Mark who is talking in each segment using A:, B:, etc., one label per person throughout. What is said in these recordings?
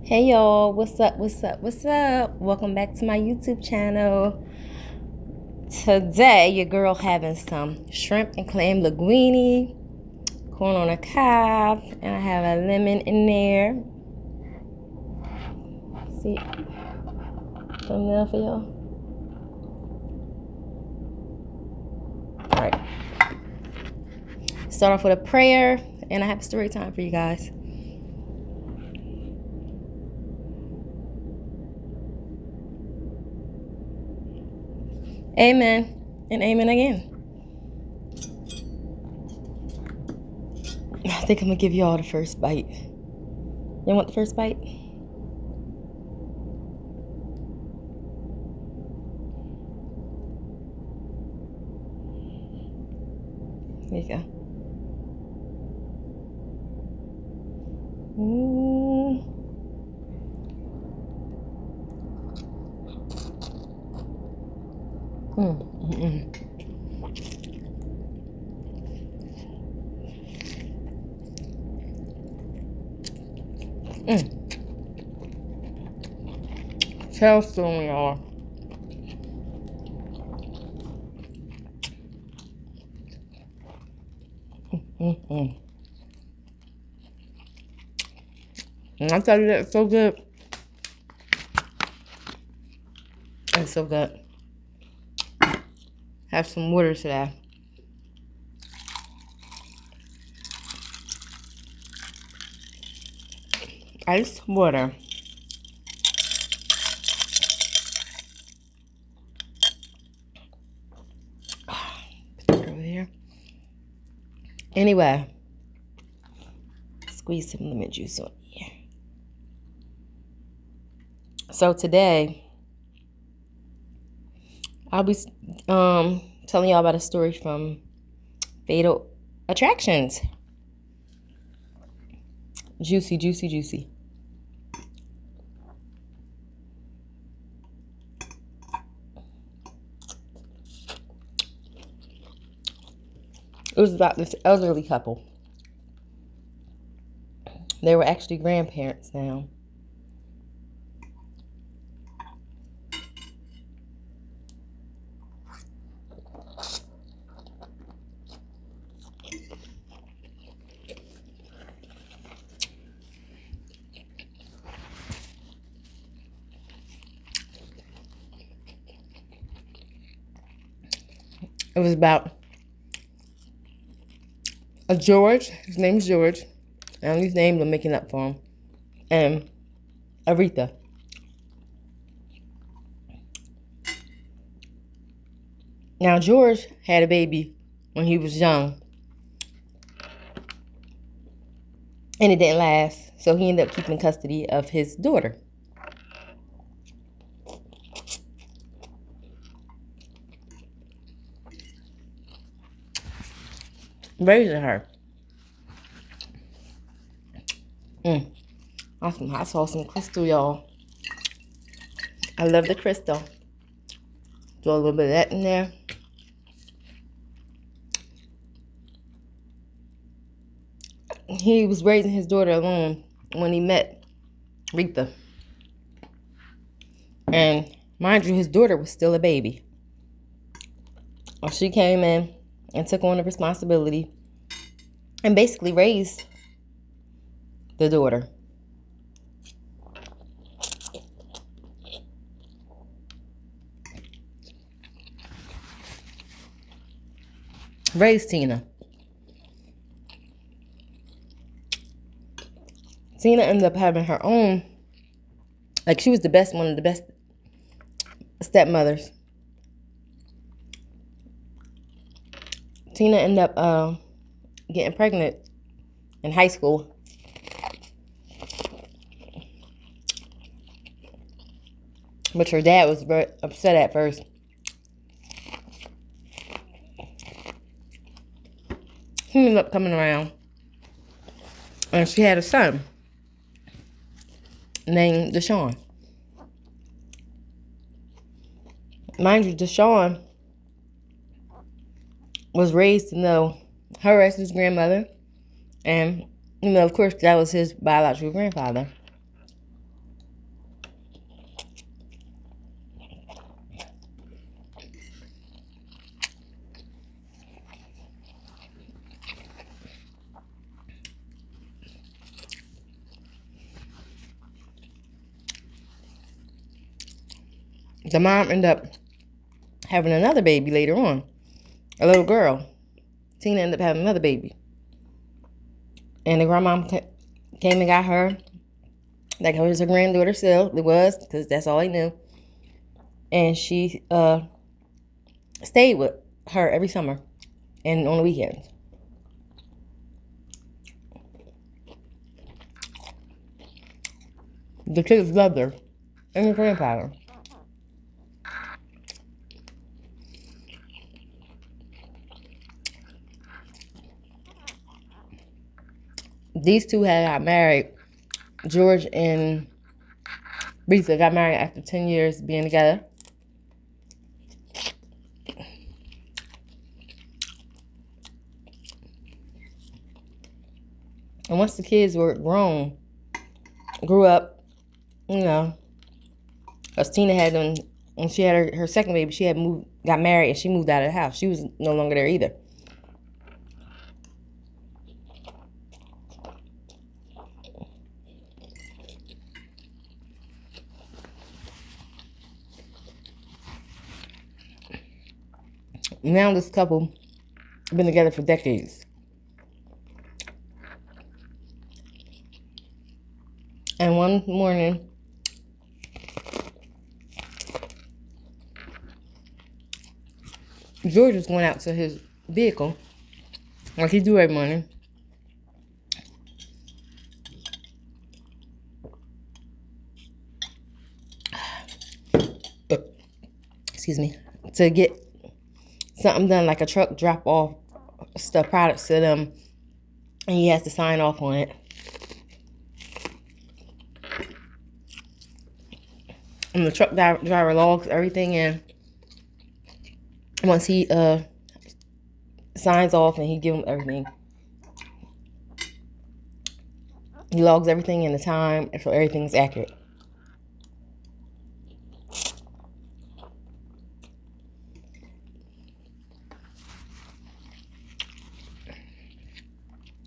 A: Hey y'all, what's up? Welcome back to my YouTube channel. Today, your girl having some shrimp and clam linguine, corn on a cob, and I have a lemon in there. See, thumbnail for y'all. All right. Start off with a prayer, and I have a story time for you guys. Amen and amen again. I think I'm gonna give you all the first bite. You want the first bite? There you go. Tailstone, y'all. And I tell you that it's so good. It's so good. Have some water today. Ice water. Put that over here. Anyway, squeeze some lemon juice on here. So today, I'll be telling y'all about a story from Fatal Attractions. Juicy, juicy, juicy. It was about this elderly couple. They were actually grandparents now. It was about a George. His name's George. And his name I'm making up for him. And Aretha. Now, George had a baby when he was young. And it didn't last. So he ended up keeping custody of his daughter. Raising her. Awesome hot sauce and crystal, y'all. I love the crystal. Throw a little bit of that in there. He was raising his daughter alone when he met Aretha. And mind you, his daughter was still a baby. She came in and took on the responsibility and basically raised the daughter. Raised Tina. Tina ended up having her own, like she was the best, one of the best stepmothers. Tina ended up getting pregnant in high school. Which her dad was very upset at first. He ended up coming around. And she had a son named Deshaun. Mind you, Deshaun was raised to know her as his grandmother. And, of course, that was his biological grandfather. The mom ended up having another baby later on. A little girl. Tina ended up having another baby. And the grandma came and got her. Like her was her granddaughter still. It was, because that's all I knew. And she stayed with her every summer and on the weekends. The kids loved her and her grandfather. These two had got married. George and Rita got married after 10 years being together. And once the kids were grown, grew up, you know, because Tina had them, when she had her second baby, she had got married and she moved out of the house. She was no longer there either. Now this couple been together for decades. And one morning, George was going out to his vehicle, like he do every morning. Excuse me. To get something done, like a truck drop off stuff, products to them, and he has to sign off on it. And the truck driver logs everything in. Once he signs off and he gives him everything, he logs everything in the time, so everything's accurate.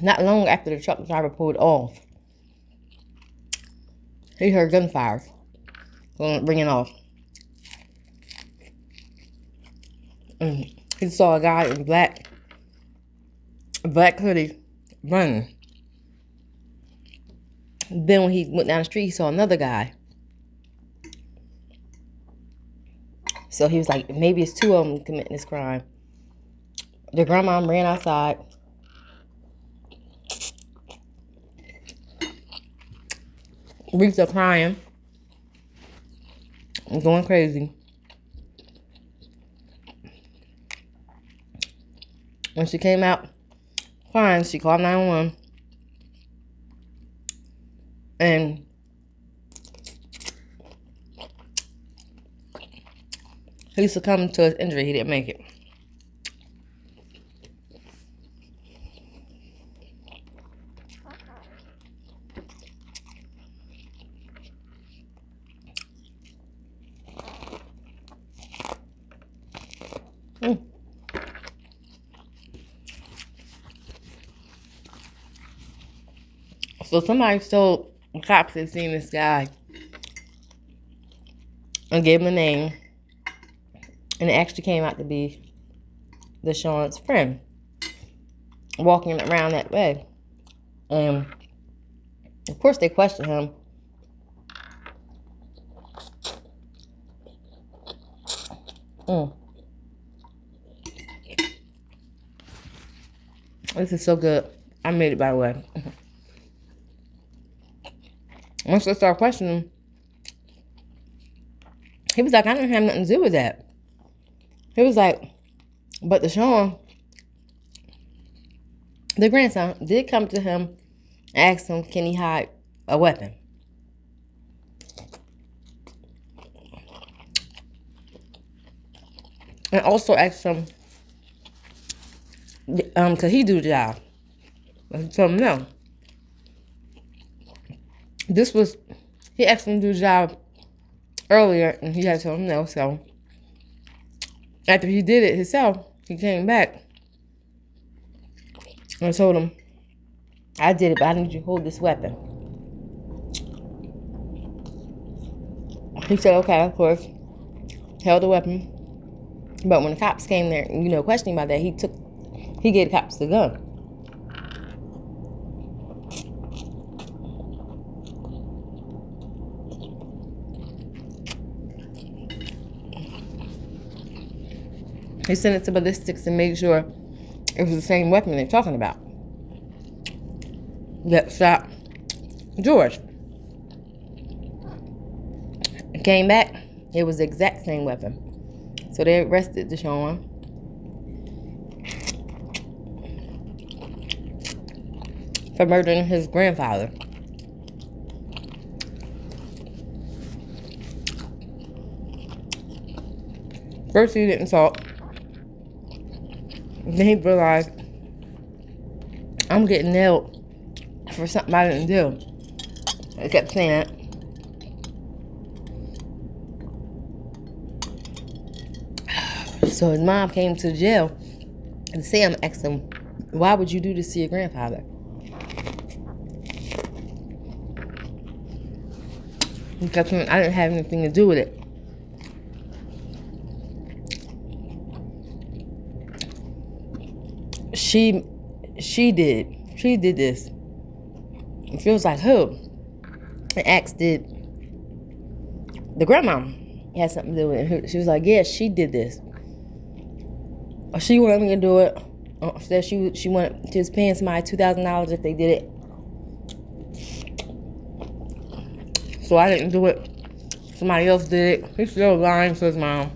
A: Not long after the truck driver pulled off, he heard gunfire ringing off. And he saw a guy in black hoodie running. Then when he went down the street, he saw another guy. So he was like, maybe it's two of them committing this crime. The grandma ran outside. Rita crying and going crazy. When she came out crying, she called 911. And he succumbed to his injury. He didn't make it. So somebody told the cops they'd seen this guy and gave him a name, and it actually came out to be Deshaun's friend walking around that way. And of course they questioned him. This is so good. I made it, by the way. Once they started questioning him, he was like, I didn't have nothing to do with that. He was like, but Deshaun, the grandson, did come to him and asked him, can he hide a weapon? And also asked him, could he do the job? He told him no. He asked him to do the job earlier, and he had told him no. So after he did it himself, he came back and told him, I did it, but I need you to hold this weapon. He said, okay, of course. held a weapon. But when the cops came there, questioning about that, he gave the cops the gun. He sent it to ballistics and made sure it was the same weapon they're talking about that shot George. Came back, it was the exact same weapon. So they arrested Deshaun. For murdering his grandfather. First he didn't talk. Then he realized, I'm getting nailed for something I didn't do. He kept saying it. So his mom came to jail and Sam asked him, why would you do this to your grandfather? He kept saying, I didn't have anything to do with it. She did. She did this. It feels like who? And asked, did the grandma had something to do with it? She was like, yeah, she did this. She wanted me to do it. Said she wanted, she was paying somebody $2,000 if they did it. So I didn't do it. Somebody else did it. He's still lying to his mom,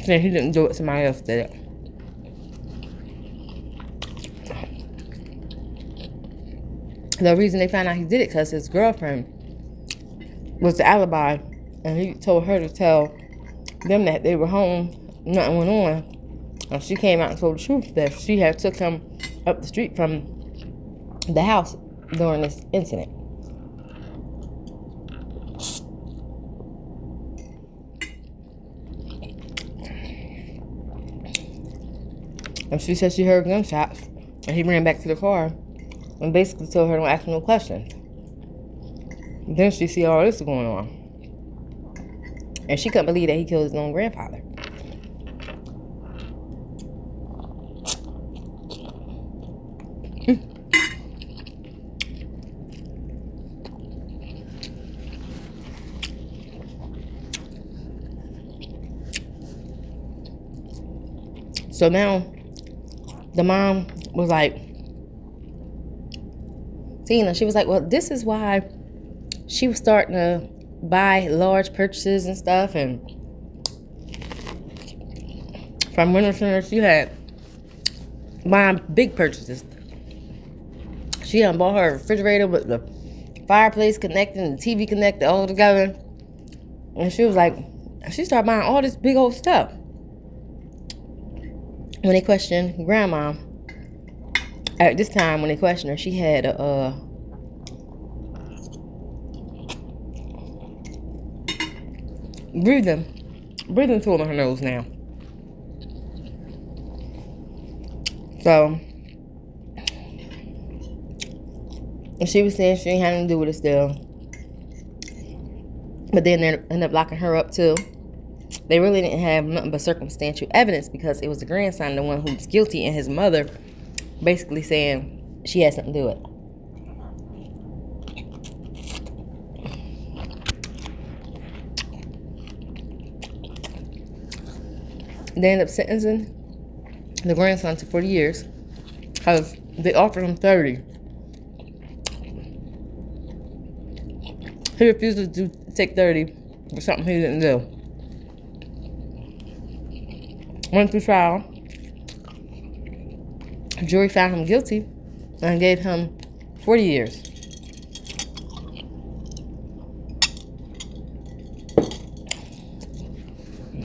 A: saying he didn't do it. Somebody else did it. The reason they found out he did it because his girlfriend was the alibi, and he told her to tell them that they were home, nothing went on. And she came out and told the truth that she had took him up the street from the house during this incident. And she said she heard gunshots, and he ran back to the car and basically told her don't ask no questions. Then she see all this going on, and she couldn't believe that he killed his own grandfather. So now the mom was like, Tina, she was like, well, this is why she was starting to buy large purchases and stuff. And from Winter Center, she had buying big purchases. She done bought her a refrigerator with the fireplace connected and the TV connected all together. And she was like, she started buying all this big old stuff. When they questioned Grandma, at this time when they questioned her, she had a breathing tool on her nose now. So, and she was saying she ain't had nothing to do with it still. But then they ended up locking her up too. They really didn't have nothing but circumstantial evidence because it was the grandson, the one who was guilty, and his mother basically saying she had something to do with it. They ended up sentencing the grandson to 40 years because they offered him 30. He refused to take 30 for something he didn't do. Went through trial. The jury found him guilty and gave him 40 years.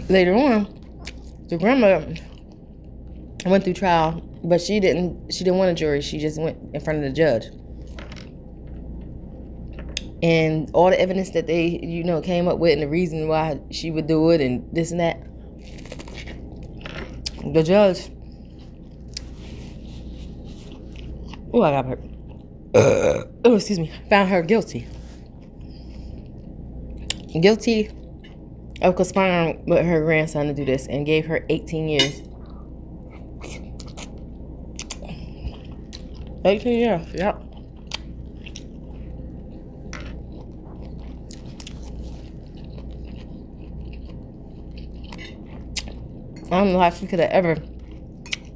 A: Later on, the grandmother went through trial, but she didn't want a jury. She just went in front of the judge. And all the evidence that they, came up with and the reason why she would do it and this and that, the judge, I got hurt. Excuse me. Found her guilty. Guilty of conspiring with her grandson to do this and gave her 18 years. 18 years, yep. I don't know how she could have ever,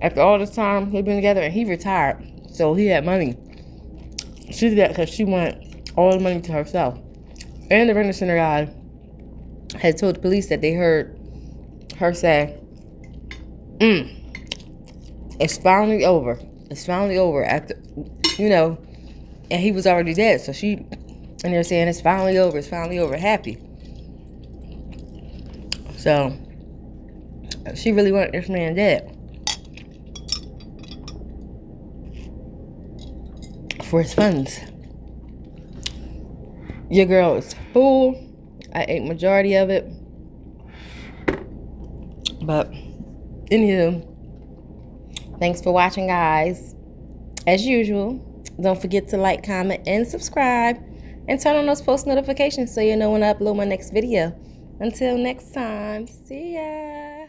A: after all this time they've been together, and he retired, so he had money. She did that because she wanted all the money to herself. And the renter center guy had told the police that they heard her say, it's finally over. It's finally over. After, you know, and he was already dead. So she, and they're saying, it's finally over. It's finally over. Happy. So she really wanted this man dead for his funds. Your girl is full. I ate majority of it. But anywho, thanks for watching, guys. As usual, don't forget to like, comment, and subscribe. And turn on those post notifications so you know when I upload my next video. Until next time, see ya.